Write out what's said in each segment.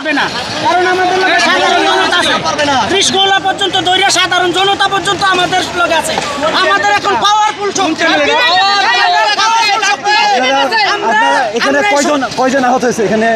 পারবে না, কারণ আমাদের লোকে সাধারণ জনতা আছে। ত্রিশগোলা পর্যন্ত দৈরিয়া সাধারণ জনতা পর্যন্ত আমাদের লোকে আছে। আমাদের এখন পাওয়ারফুল শক্তি। এখানে কয়জন আহত হয়েছে? এখানে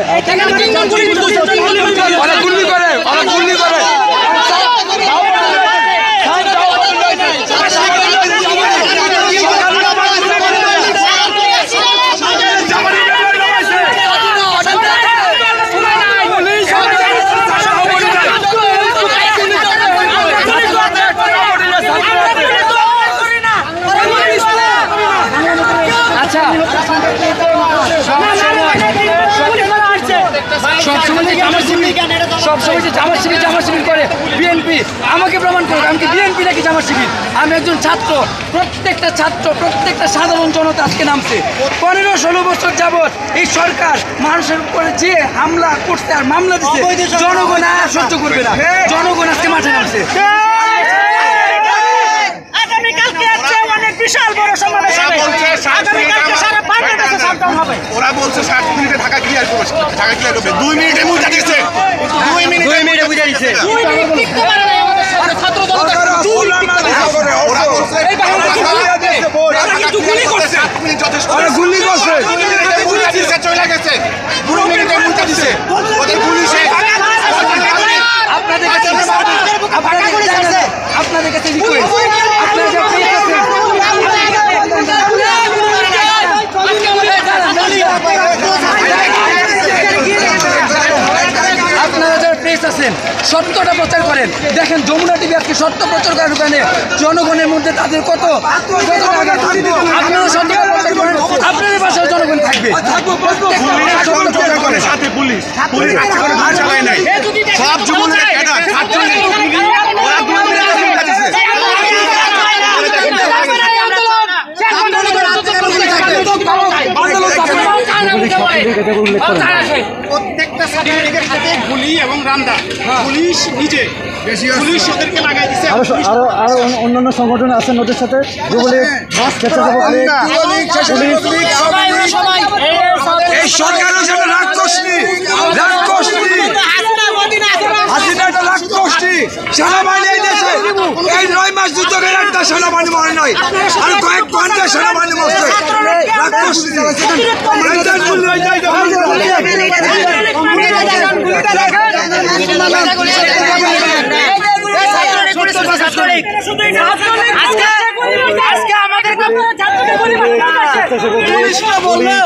সবসময় যে জামাত শিবির করে বিএনপি, আমাকে প্রমাণ করুক আমি কি বিএনপি নাকি জামাত শিবির? আমি একজন ছাত্র, প্রত্যেকটা সাধারণ জনতা আজকে নামছে। 15-16 বছর যাবৎ এই সরকার মানুষের উপরে যে হামলা করছে আর মামলা দিচ্ছে, জনগণ আর সহ্য করবে না। জনগণ আজকে মাঠে নামছে। বিশাল বড় সমাবেশ হবে। আগামীকালকে সারা বাংলাদেশে শাটডাউন হবে। ওরা বলছে 60 মিনিটে ঢাকা ক্লিয়ার করবে, ঢাকা ক্লিয়ার করবে। 2 মিনিটে বুঝা দিয়েছে, 2 মিনিটে বুঝা দিয়েছে। 2 মিনিট টিকতে পারে না আমাদের সাথে ছাত্র জনতা। ওরা বলছে এই বাংলাদেশে কিছু গুলি করছে, 8 মিনিট যথেষ্ট। ওরা গুলি করছে, 2 মিনিটে বুঝা দিয়েছে, চলে গেছে। 2 মিনিটে বুঝা দিয়েছে ওদের পুলিশে। আপনাদের কাছে আপনারা যারা প্রেস আছেন সত্যটা প্রচার করেন। দেখেন যমুনা টিভি আজকে সত্য প্রচার করার কারণে জনগণের মধ্যে তাদের কত আপনারা সত্যটা প্রচার করেন, আপনাদের বাসায় জনগণ থাকবে। সাথে পুলিশ চালায় নাই, সব যমুনার ক্যাডার ওরা 2 মিনিটে বুঝা দিয়েছে। প্রত্যেকটা সার্টিফিকেটের সাথে গুলি এবং রান্দা পুলিশ নিজে পুলিশ ওদেরকে লাগাই দিচ্ছে। আরো অন্যান্য সংগঠন আছেন ওদের সাথে, এই সরকারের সাথে রাক্ষসী সেনাবাহিনী এই দেশে এই 9 মাস যুদ্ধ করে একটা সেনাবাহিনী মরে নয়, আর কয়েক ঘন্টা সেনাবাহিনী মরছে। আজকে আমাদের পুলিশটা বললো